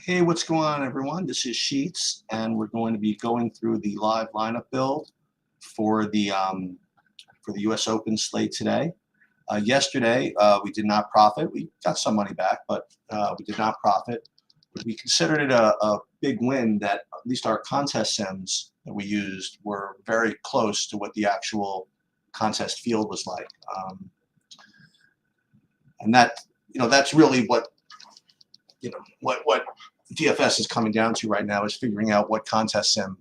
Hey, what's going on, everyone? This is Sheets, and we're going to be going through the live lineup build for the U.S. Open slate today. Yesterday, we did not profit. We got some money back, but we did not profit. We considered it a big win that at least our contest sims that we used were very close to what the actual contest field was like, and that's really what what DFS is coming down to right now, is figuring out what contest sim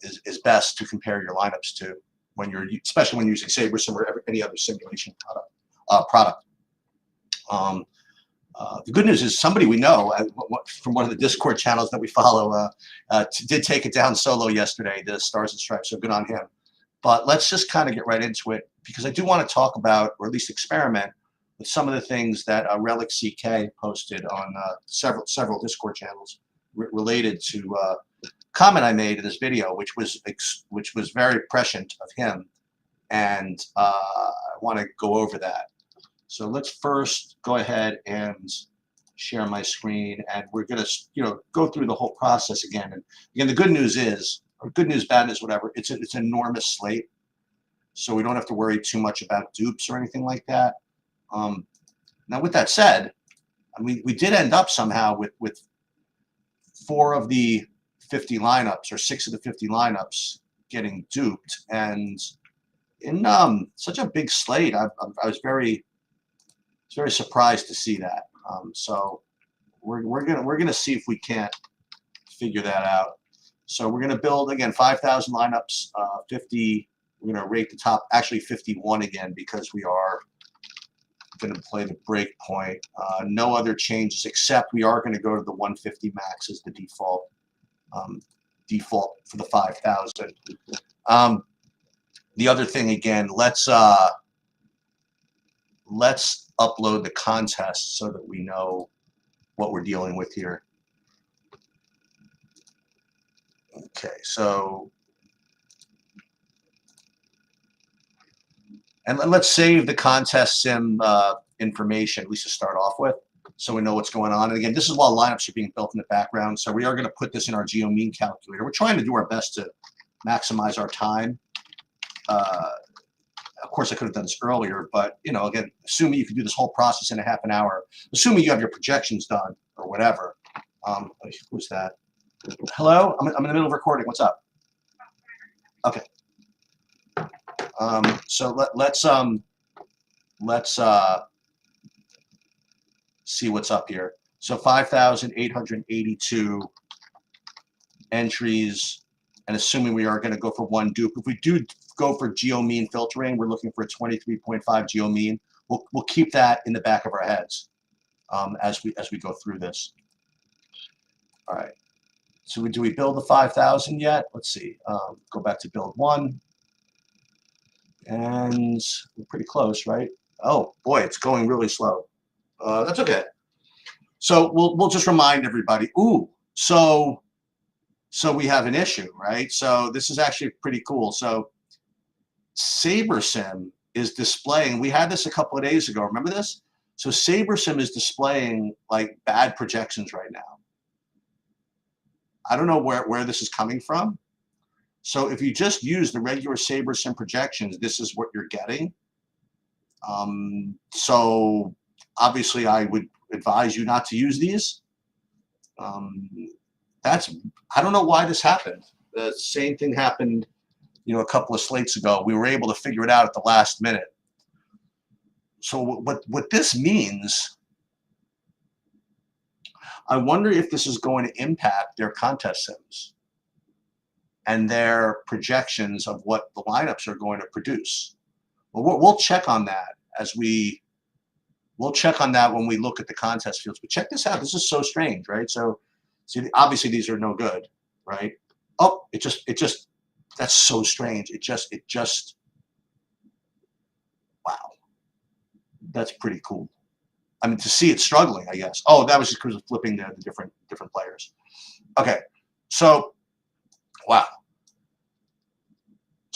is best to compare your lineups to when you're, especially when you're using SaberSim or any other simulation product. The good news is somebody we know from one of the Discord channels that we follow did take it down solo yesterday, the Stars and Stripes, so good on him. But let's just kind of get right into it, because I do want to talk about, or at least experiment with, some of the things that Relic CK posted on several Discord channels related to comment I made in this video, which was very prescient of him, and I want to go over that. So let's first go ahead and share my screen, and we're going to go through the whole process again. And again, the good news is, or good news, bad news, whatever, it's an enormous slate, so we don't have to worry too much about dupes or anything like that. Now, with that said, we did end up somehow with 4 of the 50 lineups, or 6 of the 50 lineups, getting duped, and in such a big slate, I was very surprised to see that. So we're gonna see if we can't figure that out. So we're gonna build again 5,000 lineups, 50. We're gonna rate the top, actually 51 again, because we are going to play the break point. No other changes, except we are going to go to the 150 max as the default for the 5,000. The other thing, again, let's upload the contest so that we know what we're dealing with here. Okay, so and let's save the contest sim information, at least to start off with, so we know what's going on. And again, this is while lineups are being built in the background, so we are going to put this in our geo mean calculator. We're trying to do our best to maximize our time. Of course, I could have done this earlier, but again, assuming you can do this whole process in a half an hour, assuming you have your projections done or whatever. Who's that? Hello, I'm in the middle of recording. What's up? Okay. So let's see what's up here. So 5,882 entries, and assuming we are going to go for 1 dupe. If we do go for geo mean filtering, we're looking for a 23.5 geo mean. We'll keep that in the back of our heads as we go through this. All right. So do we build the 5,000 yet? Let's see. Go back to build 1. And we're pretty close, right? Oh boy, it's going really slow. That's okay. So we'll just remind everybody. Ooh, so we have an issue, right? So this is actually pretty cool. So SaberSim is displaying. We had this a couple of days ago. Remember this? So SaberSim is displaying like bad projections right now. I don't know where this is coming from. So if you just use the regular SaberSim projections, this is what you're getting. So obviously I would advise you not to use these. I don't know why this happened. The same thing happened, a couple of slates ago. We were able to figure it out at the last minute. So what this means, I wonder if this is going to impact their contest sims and their projections of what the lineups are going to produce. Well, we'll check on that we'll check on that when we look at the contest fields. But check this out. This is so strange, right? So, see, obviously these are no good, right? Oh, it just that's so strange. It just wow. That's pretty cool. I mean, to see it struggling, I guess. Oh, that was just because of flipping the different players. Okay, so wow.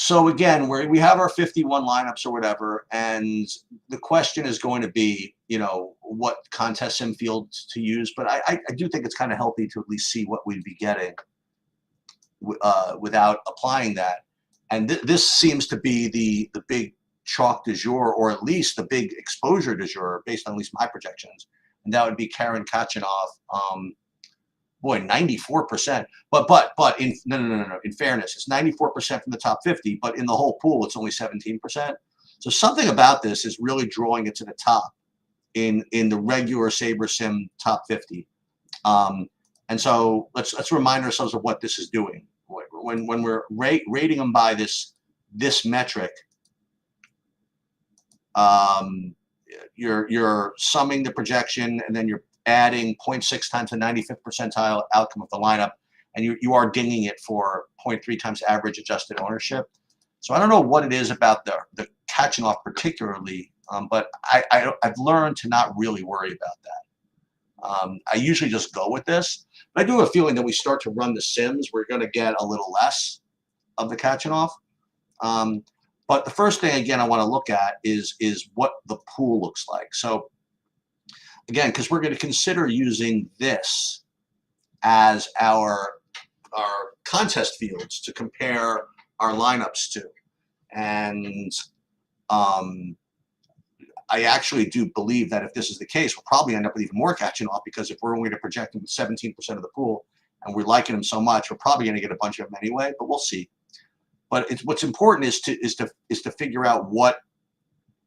So again, we have our 51 lineups or whatever, and the question is going to be, you know, what contest sim field to use. But I do think it's kind of healthy to at least see what we'd be getting without applying that. And this seems to be the big chalk du jour, or at least the big exposure du jour, based on at least my projections. And that would be Karen Kachanov. Boy, 94%. But in no. In fairness, it's 94% from the top 50, but in the whole pool, it's only 17%. So something about this is really drawing it to the top in the regular Saber Sim top 50. And so let's remind ourselves of what this is doing. When we're rating them by this metric, you're summing the projection, and then you're adding 0.6 times the 95th percentile outcome of the lineup, and you are dinging it for 0.3 times average adjusted ownership. So I don't know what it is about the catching off particularly, but I've learned to not really worry about that. I usually just go with this, but I do have a feeling that we start to run the sims, we're going to get a little less of the catching off. But the first thing, again, I want to look at is what the pool looks like. So again, because we're going to consider using this as our contest fields to compare our lineups to. And I actually do believe that if this is the case, we'll probably end up with even more catching off, because if we're only to project them with 17% of the pool and we're liking them so much, we're probably going to get a bunch of them anyway, but we'll see. But what's important is to figure out what,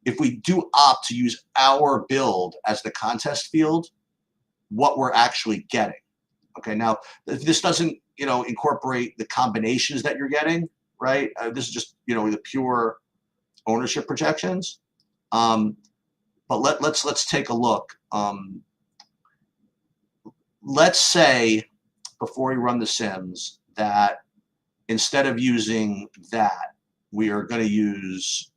if we do opt to use our build as the contest field, what we're actually getting. Okay, now if this doesn't, you know, incorporate the combinations that you're getting, right? This is just, you know, the pure ownership projections. But let's take a look. Let's say before we run the sims that instead of using that, we are going to use.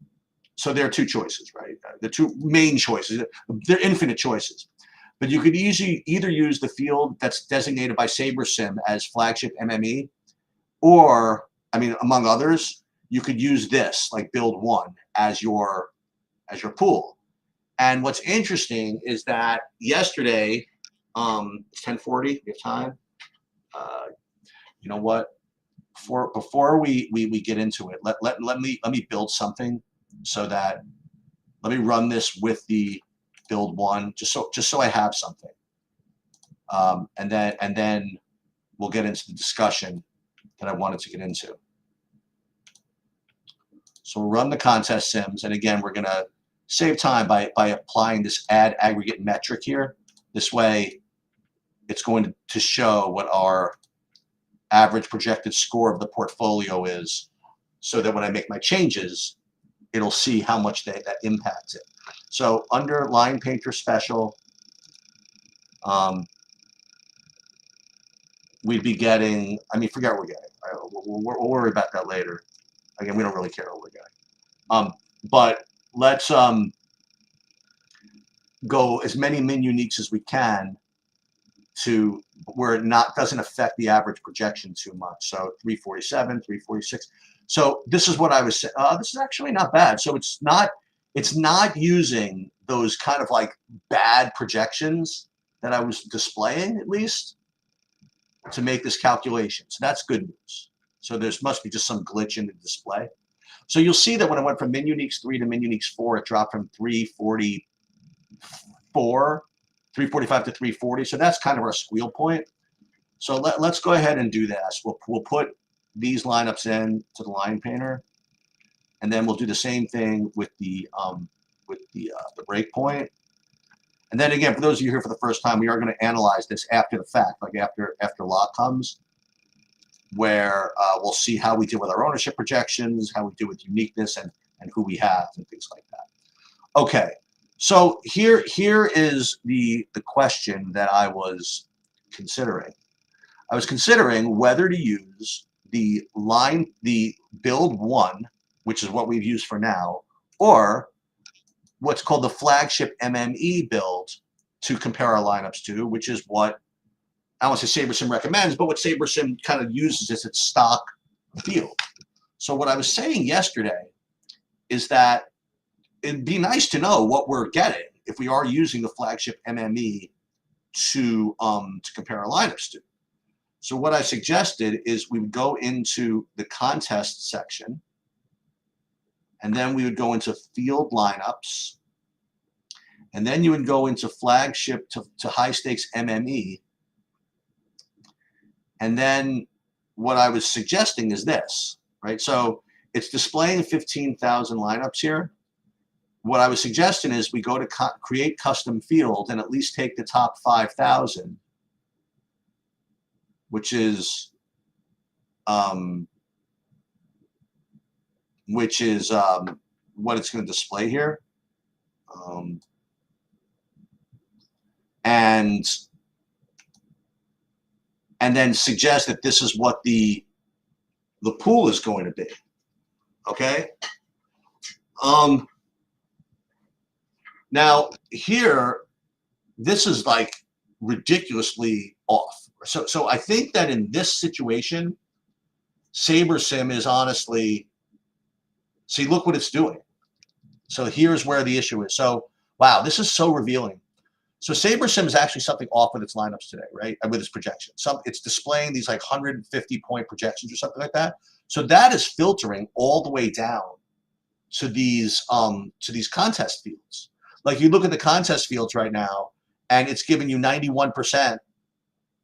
So there are two choices, right? The two main choices. They're infinite choices. But you could easily either use the field that's designated by SaberSim as flagship MME, or, I mean, among others, you could use this, like build one, as your pool. And what's interesting is that yesterday, it's 10:40, we have time. You know what? Before we get into it, let me build something, so that let me run this with the build one, just so I have something, and then we'll get into the discussion that I wanted to get into. So we'll run the contest sims, and again, we're gonna save time by applying this add aggregate metric here. This way, it's going to show what our average projected score of the portfolio is, so that when I make my changes, it'll see how much that impacts it. So under Line Painter Special, we'd be getting, I mean, forget what we're getting. We'll worry about that later. Again, we don't really care what we're getting. But let's go as many min uniques as we can to where it doesn't affect the average projection too much. So 347, 346. So this is what I was saying. This is actually not bad. So it's not using those kind of like bad projections that I was displaying, at least, to make this calculation. So that's good news. So there must be just some glitch in the display. So you'll see that when I went from min uniques 3 to min uniques 4, it dropped from 345 to 340. So that's kind of our squeal point. So let's go ahead and do this. We'll put these lineups in to the line painter, and then we'll do the same thing with the breakpoint. And then again, for those of you here for the first time, we are going to analyze this after the fact, like after lock comes, where we'll see how we deal with our ownership projections, how we deal with uniqueness, and who we have, and things like that. Okay, so here is the question that I was considering. I was considering whether to use the build one, which is what we've used for now, or what's called the flagship MME build to compare our lineups to, which is what I don't want to say SaberSim recommends, but what SaberSim kind of uses as its stock field. So what I was saying yesterday is that it'd be nice to know what we're getting if we are using the flagship MME to compare our lineups to. So what I suggested is we would go into the contest section, and then we would go into field lineups, and then you would go into flagship to high stakes MME. And then what I was suggesting is this, right? So it's displaying 15,000 lineups here. What I was suggesting is we go to create custom field and at least take the top 5,000, which is what it's going to display here, and then suggest that this is what the pool is going to be. Okay. Now here, this is like ridiculously off. So I think that in this situation, SaberSim is honestly, see, look what it's doing. So here's where the issue is. So wow, this is so revealing. So SaberSim is actually something off with its lineups today, right? With its projections. It's displaying these like 150-point projections or something like that. So that is filtering all the way down to these contest fields. Like you look at the contest fields right now, and it's giving you 91%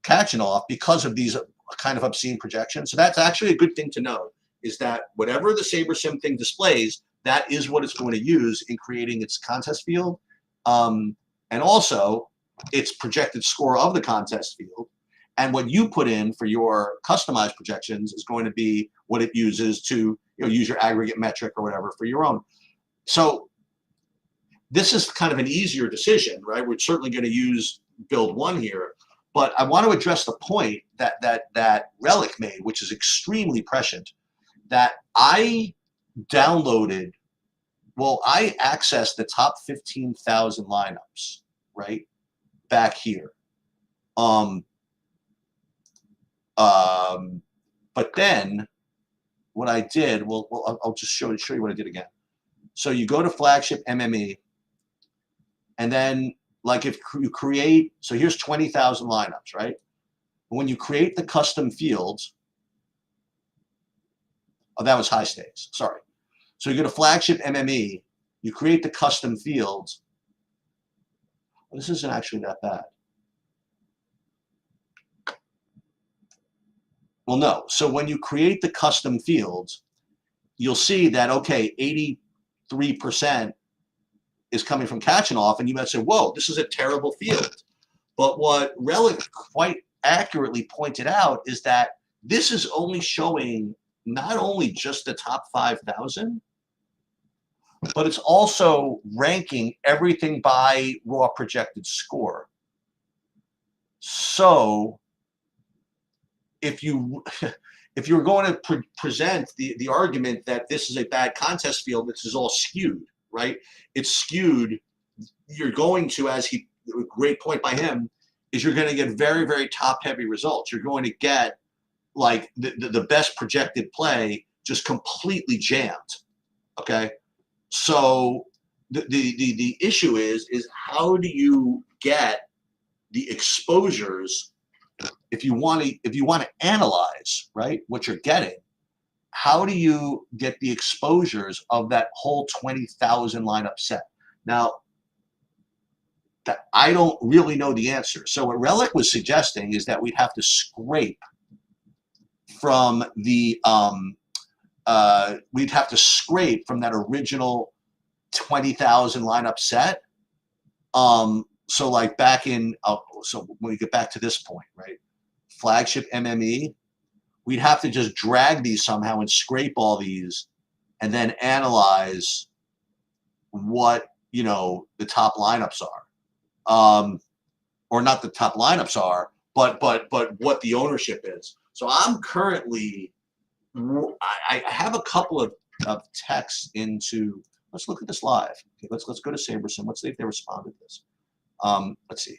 catching off because of these kind of obscene projections. So that's actually a good thing to know, is that whatever the SaberSim thing displays, that is what it's going to use in creating its contest field. And also its projected score of the contest field. And what you put in for your customized projections is going to be what it uses to use your aggregate metric or whatever for your own. So this is kind of an easier decision, right? We're certainly going to use build one here, but I want to address the point that Relic made, which is extremely prescient, that I downloaded, well, I accessed the top 15,000 lineups, right, back here. But then what I did, well, I'll just show you what I did again. So you go to flagship MME, and then like if you create, so here's 20,000 lineups, right? When you create the custom fields, oh, that was high stakes, sorry. So you go to flagship MME, you create the custom fields. Well, this isn't actually that bad. Well, no. So when you create the custom fields, you'll see that, okay, 83% is coming from catching off, and you might say, whoa, this is a terrible field. But what Relic quite accurately pointed out is that this is only showing not only just the top 5,000, but it's also ranking everything by raw projected score. So if you're going to present the argument that this is a bad contest field, this is all skewed, right? It's skewed. You're going to, a great point by him, is you're going to get very, very top-heavy results. You're going to get like the best projected play just completely jammed, okay? So the issue is how do you get the exposures if you want to analyze, right, what you're getting? How do you get the exposures of that whole 20,000 lineup set? Now, that I don't really know the answer. So what Relic was suggesting is that we'd have to scrape from the we'd have to scrape from that original 20,000 lineup set. So like back in, so when we get back to this point, right? Flagship MME, we'd have to just drag these somehow and scrape all these and then analyze what, the top lineups are. Or not the top lineups are, but what the ownership is. So I'm currently, I have a couple of texts into, let's look at this live. Okay, let's go to SaberSim. Let's see if they responded to this. Let's see.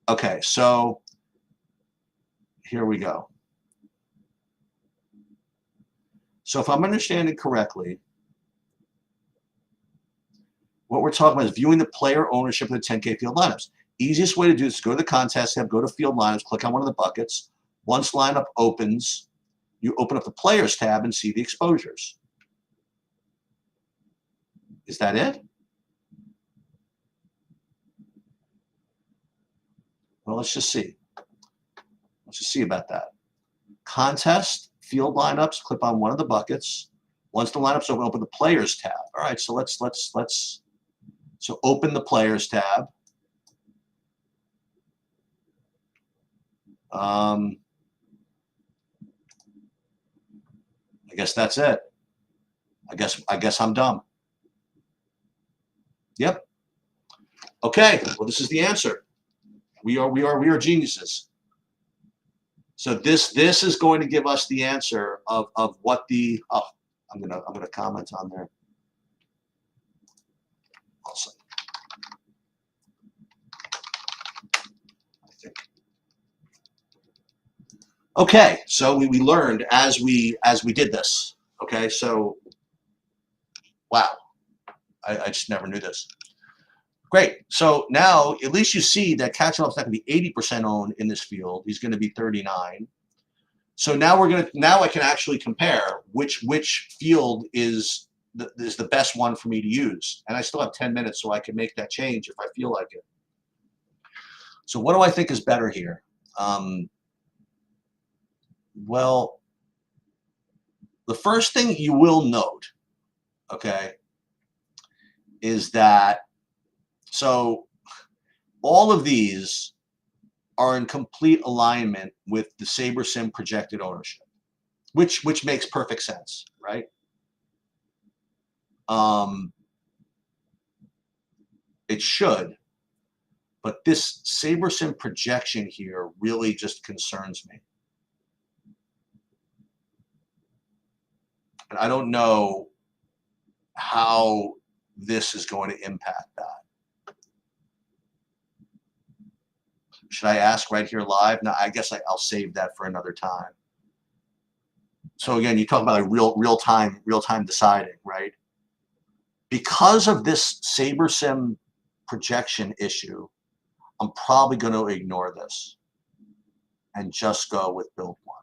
Okay, so here we go. So if I'm understanding correctly, what we're talking about is viewing the player ownership of the 10K field lineups. Easiest way to do this is go to the contest tab, go to field lineups, click on one of the buckets. Once lineup opens, you open up the players tab and see the exposures. Is that it? Well, let's just see. Let's just see about that. Contest, field lineups, click on one of the buckets. Once the lineups open the players tab. All right, so let's open the players tab. I guess that's it. I guess I'm dumb. Yep. Okay. Well, this is the answer. We are geniuses. So this is going to give us the answer of what the I'm gonna comment on there. Also, I think. Okay, so we learned as we did this. Okay, so wow, I just never knew this. Great. So now at least you see that Kachanov's not going to be 80% owned in this field. He's going to be 39. So now I can actually compare which field is the best one for me to use. And I still have 10 minutes, so I can make that change if I feel like it. So what do I think is better here? Well, the first thing you will note, okay, is that so all of these are in complete alignment with the SaberSim projected ownership, which makes perfect sense, right? It should, but this SaberSim projection here really just concerns me. And I don't know how this is going to impact that. Should I ask right here live? No, I guess I'll save that for another time. So again, you talk about like real time deciding, right? Because of this SaberSim projection issue, I'm probably going to ignore this and just go with build one.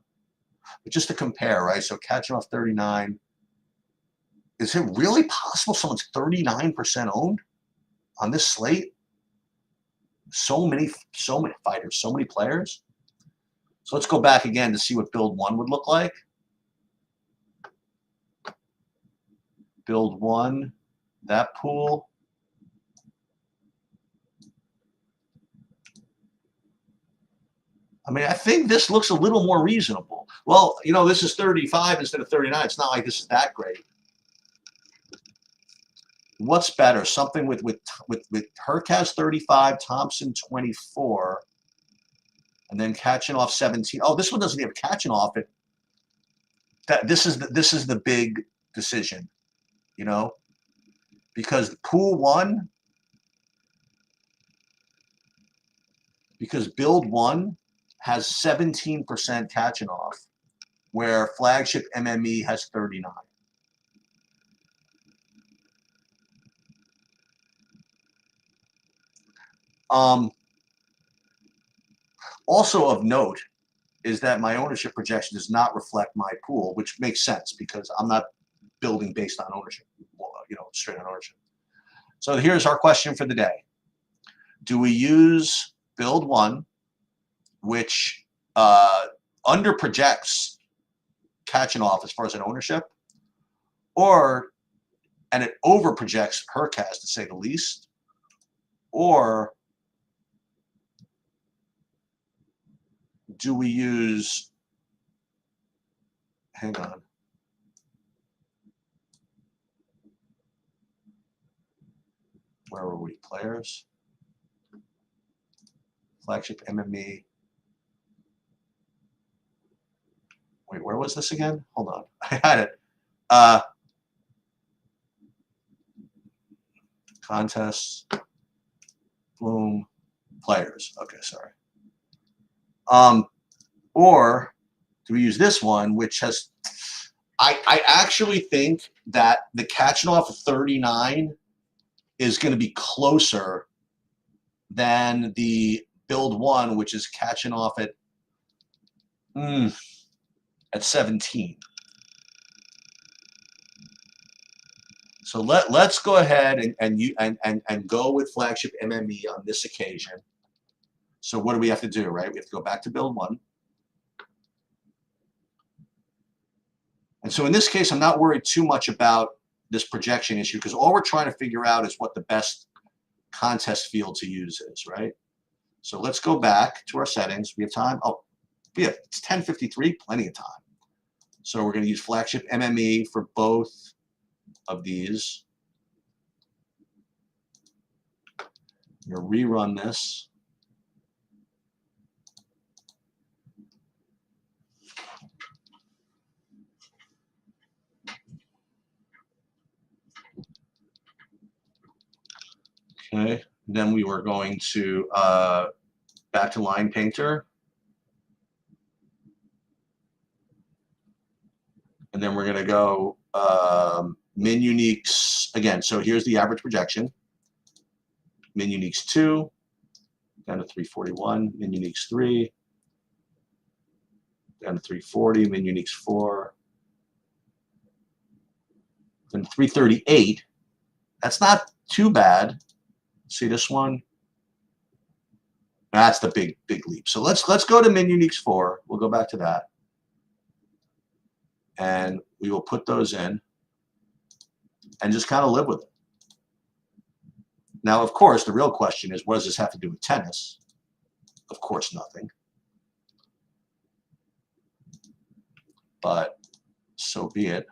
But just to compare, right? So Kachanov 39. Is it really possible someone's 39% owned on this slate? So many fighters, so many players. So let's go back again to see what build one would look like. Build one, that pool. I mean, I think this looks a little more reasonable. Well, you know, this is 35 instead of 39. It's not like this is that great. What's better? Something with Hurkacz 35, Thompson 24, and then Kachanov 17. Oh, this one doesn't have Kachanov. This is the big decision, you know, because pool one, because build one has 17% Kachanov, where flagship MME has 39. Also of note is that my ownership projection does not reflect my pool, which makes sense because I'm not building based on ownership, you know, straight on ownership. So here's our question for the day. Do we use build one, which under projects Kachanov as far as an ownership, and it over projects Hurkacz to say the least, or do we use, hang on, where were we? Players, flagship MME. Wait, where was this again? Hold on, I had it. Contests, boom, players. Okay, sorry. Or do we use this one, which has I actually think that the catching off of 39 is going to be closer than the build one, which is catching off at 17. So let's go ahead and go with flagship MME on this occasion. So what do we have to do, right? We have to go back to build one. And so in this case, I'm not worried too much about this projection issue because all we're trying to figure out is what the best contest field to use is, right? So let's go back to our settings. We have time. Oh, yeah, it's 10:53, plenty of time. So we're going to use flagship MME for both of these. I'm going to rerun this. Okay, then we were going to back to line painter. And then we're going to go min uniques again. So here's the average projection. Min uniques 2 down to 341. Min uniques 3 down to 340. Min uniques 4 then 338. That's not too bad. See this one? That's the big leap. So let's go to min uniques 4. We'll go back to that. And we will put those in and just kind of live with it. Now, of course, the real question is, what does this have to do with tennis? Of course, nothing. But so be it.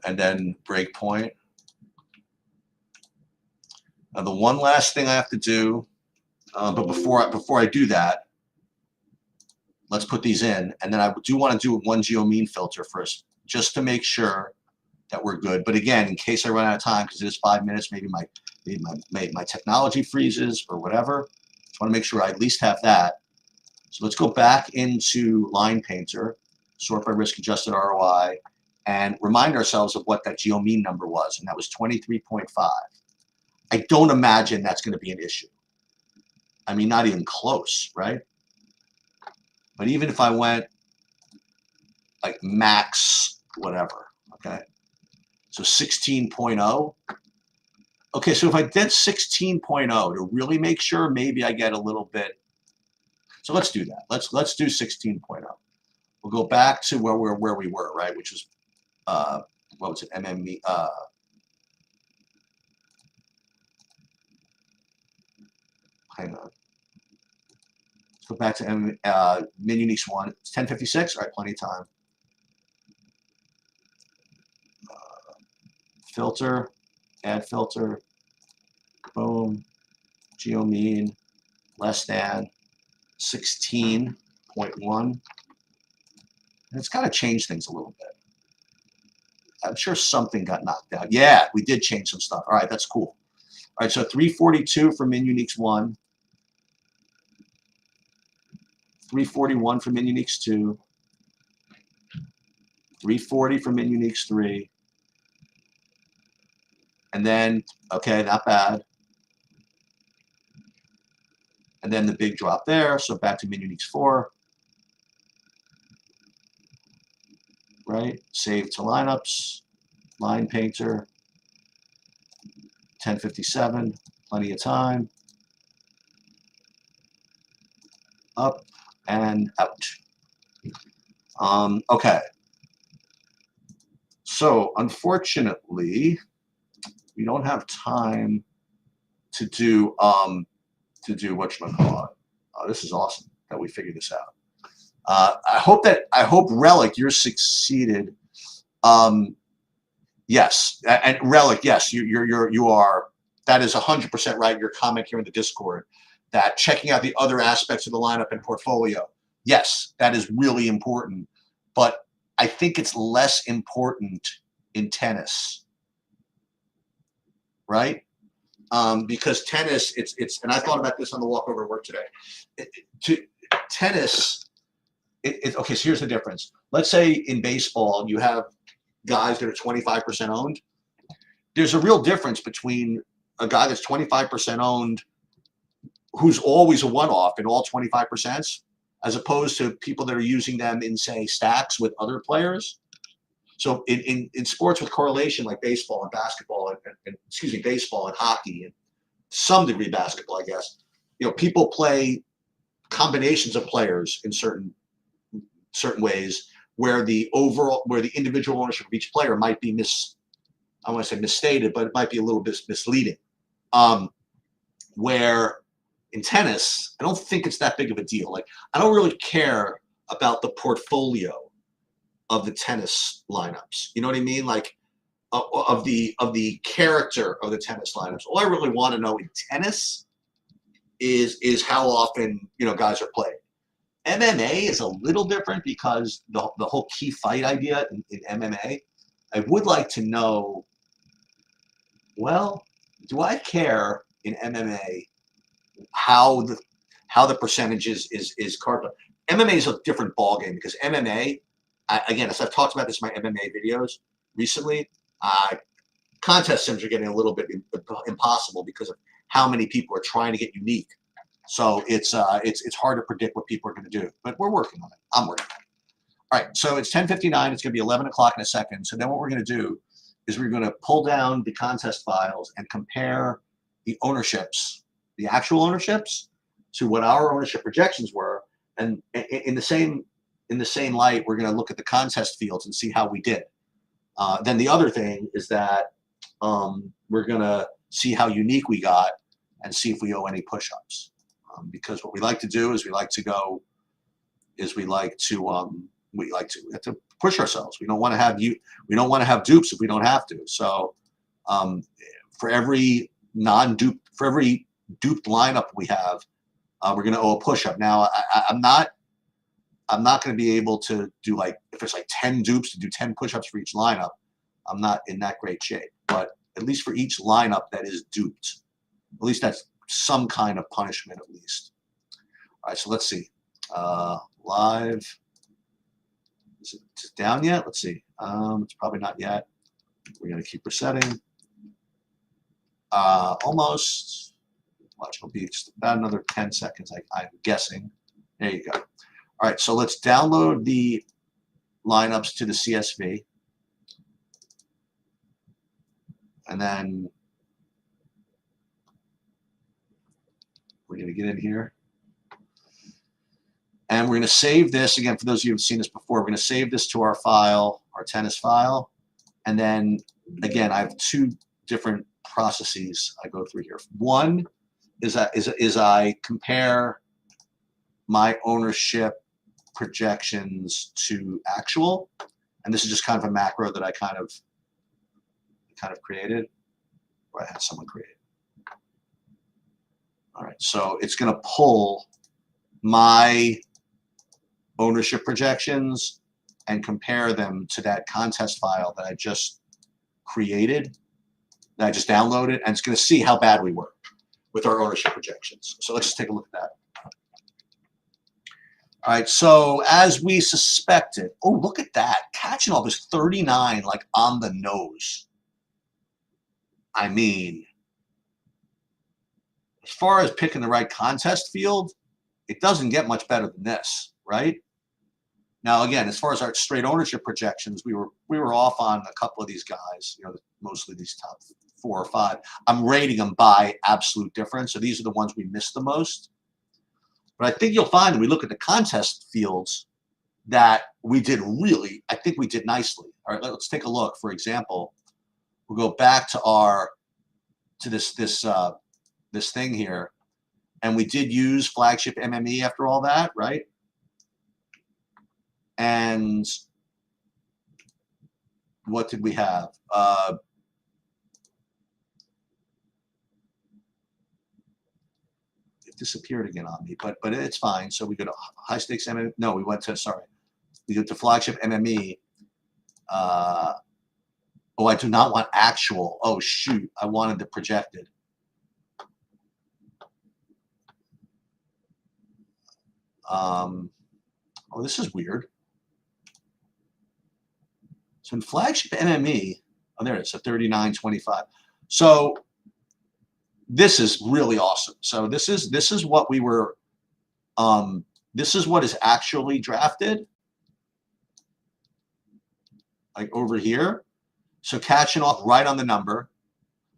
And then breakpoint. Now, the one last thing I have to do, but before I do that, let's put these in, and then I do want to do one geomean filter first, just to make sure that we're good. But again, in case I run out of time, because it is 5 minutes, maybe my technology freezes or whatever. Just want to make sure I at least have that. So let's go back into Line Painter, sort by risk-adjusted ROI, and remind ourselves of what that geomean number was, and that was 23.5. I don't imagine that's going to be an issue. I mean, not even close, right? But even if I went like max whatever, okay? So 16.0. Okay, so if I did 16.0 to really make sure, maybe I get a little bit. So let's do that. Let's do 16.0. We'll go back to where we were, right? Which was what was it? MME. Hang on. Let's go back to min uniques 1. It's 10:56. All right, plenty of time. Filter, add filter, boom, geomean, less than 16.1. And it's got to change things a little bit. I'm sure something got knocked out. Yeah, we did change some stuff. All right, that's cool. All right, so 342 for min uniques 1. 341 for min uniques 2. 340 for min uniques 3. And then, okay, not bad. And then the big drop there. So back to min uniques 4. Right? Save to lineups. Line painter. 10:57. Plenty of time. Up and out. Okay. So unfortunately, we don't have time to do whatchamacallit. This is awesome that we figured this out. I hope Relic, you're succeeded. Yes, and Relic, yes, you are. That is 100% right. Your comment here in the Discord that checking out the other aspects of the lineup and portfolio. Yes, that is really important, but I think it's less important in tennis, right? Because tennis, it's and I thought about this on the walk over to work today. Tennis, Okay, so here's the difference. Let's say in baseball you have guys that are 25% owned. There's a real difference between a guy that's 25% owned who's always a one-off in all 25%, as opposed to people that are using them in, say, stacks with other players. So in sports with correlation like baseball and basketball and excuse me, baseball and hockey and some degree basketball, I guess, people play combinations of players in certain ways where the individual ownership of each player might be I want to say misstated, but it might be a little bit misleading. Where in tennis, I don't think it's that big of a deal. Like, I don't really care about the portfolio of the tennis lineups. You know what I mean? Like, of the character of the tennis lineups. All I really want to know in tennis is how often guys are played. MMA is a little different because the whole key fight idea in MMA. I would like to know. Well, do I care in MMA how the percentages is card play? MMA is a different ballgame because MMA, again, as I've talked about this in my MMA videos recently, contest sims are getting a little bit impossible because of how many people are trying to get unique. So it's hard to predict what people are going to do, but we're working on it. I'm working on it. All right, so it's 10:59. It's going to be 11 o'clock in a second. So then what we're going to do is we're going to pull down the contest files and compare the ownerships, the actual ownerships, to what our ownership projections were. And in the same light, we're going to look at the contest fields and see how we did. Then the other thing is that we're going to see how unique we got and see if we owe any push-ups. Because what we like to do is we like to have to push ourselves. We don't want to have dupes if we don't have to. So for every duped lineup we have, we're going to owe a push-up. Now I'm not going to be able to do, like, if there's like 10 dupes, to do 10 push-ups for each lineup. I'm not in that great shape, but at least for each lineup that is duped, at least that's some kind of punishment at least. All right, so let's see. Live. Is it down yet? Let's see. It's probably not yet. We're going to keep resetting. Almost. Watch, it'll be just about another 10 seconds, I'm guessing. There you go. All right, so let's download the lineups to the CSV. And then we're going to get in here. And we're going to save this. Again, for those of you who have seen this before, we're going to save this to our file, our tennis file. And then, again, I have two different processes I go through here. One is I compare my ownership projections to actual. And this is just kind of a macro that I kind of created, or I had someone create. All right, so it's going to pull my ownership projections and compare them to that contest file that I just created, that I just downloaded, and it's going to see how bad we were with our ownership projections. So let's just take a look at that. All right, so as we suspected, oh, look at that. Kachanov is 39, like on the nose. I mean, as far as picking the right contest field, it doesn't get much better than this, right? Now, again, as far as our straight ownership projections, we were off on a couple of these guys, mostly these top 4 or 5. I'm rating them by absolute difference, so these are the ones we missed the most. But I think you'll find when we look at the contest fields that we did I think we did nicely. All right, let's take a look. For example, we'll go back to this thing here, and we did use flagship MME after all that, right? And what did we have? It disappeared again on me, but it's fine. So we go to high stakes MME. No, we went to flagship MME. Oh, I do not want actual. Oh, shoot. I wanted the projected. Oh, this is weird. So in flagship MME, oh, there it is, so 39.25. So this is really awesome. So this is what we were, this is what is actually drafted, like over here. So catching off right on the number.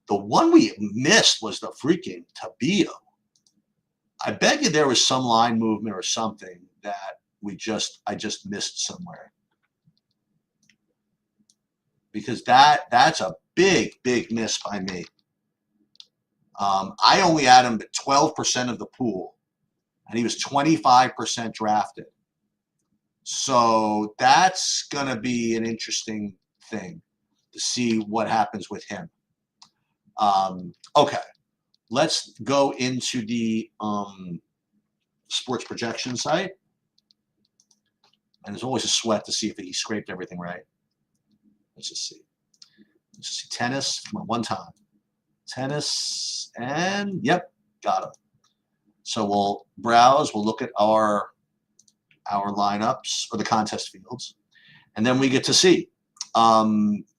The one we missed was the freaking Tabio. I bet you there was some line movement or something that I just missed somewhere. Because that's a big miss by me. I only had him at 12% of the pool, and he was 25% drafted. So that's going to be an interesting thing to see what happens with him. Okay, let's go into the sports projection site. And there's always a sweat to see if he scraped everything right. Let's just see. Let's just see tennis. Come on, one time. Tennis, and yep, got him. So we'll browse. We'll look at our lineups or the contest fields, and then we get to see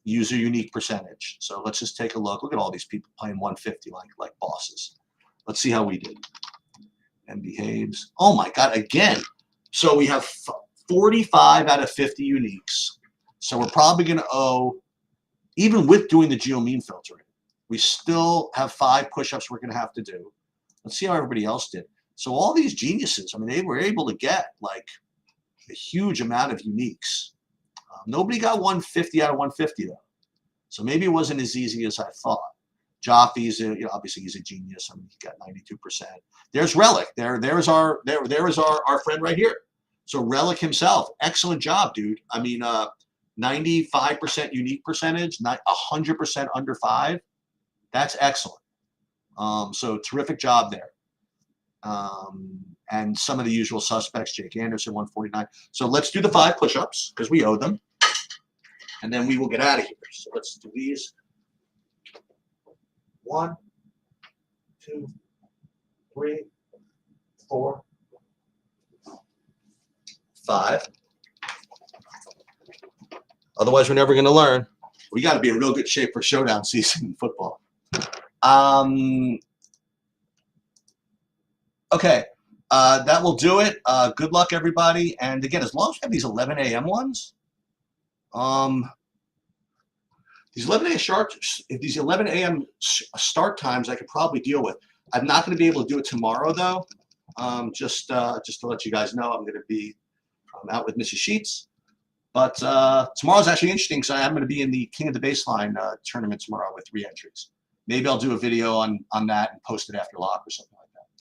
user unique percentage. So let's just take a look. Look at all these people playing 150 like bosses. Let's see how we did. And behaves. Oh my God! Again. So we have 45 out of 50 uniques. So we're probably going to owe, even with doing the geo-mean filtering, we still have 5 push-ups we're going to have to do. Let's see how everybody else did. So all these geniuses, I mean, they were able to get like a huge amount of uniques. Nobody got 150 out of 150 though. So maybe it wasn't as easy as I thought. Joffy's, obviously he's a genius. I mean, he got 92%. There's Relic. There is our friend right here. So Relic himself, excellent job, dude. I mean, 95% unique percentage, not 100% under 5. That's excellent. So terrific job there. And some of the usual suspects, Jake Anderson, 149. So let's do the 5 push-ups because we owe them. And then we will get out of here. So let's do these. 1, 2, 3, 4, 5. Otherwise, we're never going to learn. We got to be in real good shape for showdown season in football. Okay, that will do it. Good luck, everybody. And again, as long as we have these 11 a.m. ones, these 11 a.m. start times, I could probably deal with. I'm not going to be able to do it tomorrow, though. Just to let you guys know, I'm going to be out with Mrs. Sheets. But tomorrow's actually interesting, so I'm going to be in the King of the Baseline tournament tomorrow with 3 entries. Maybe I'll do a video on that and post it after lock or something like that.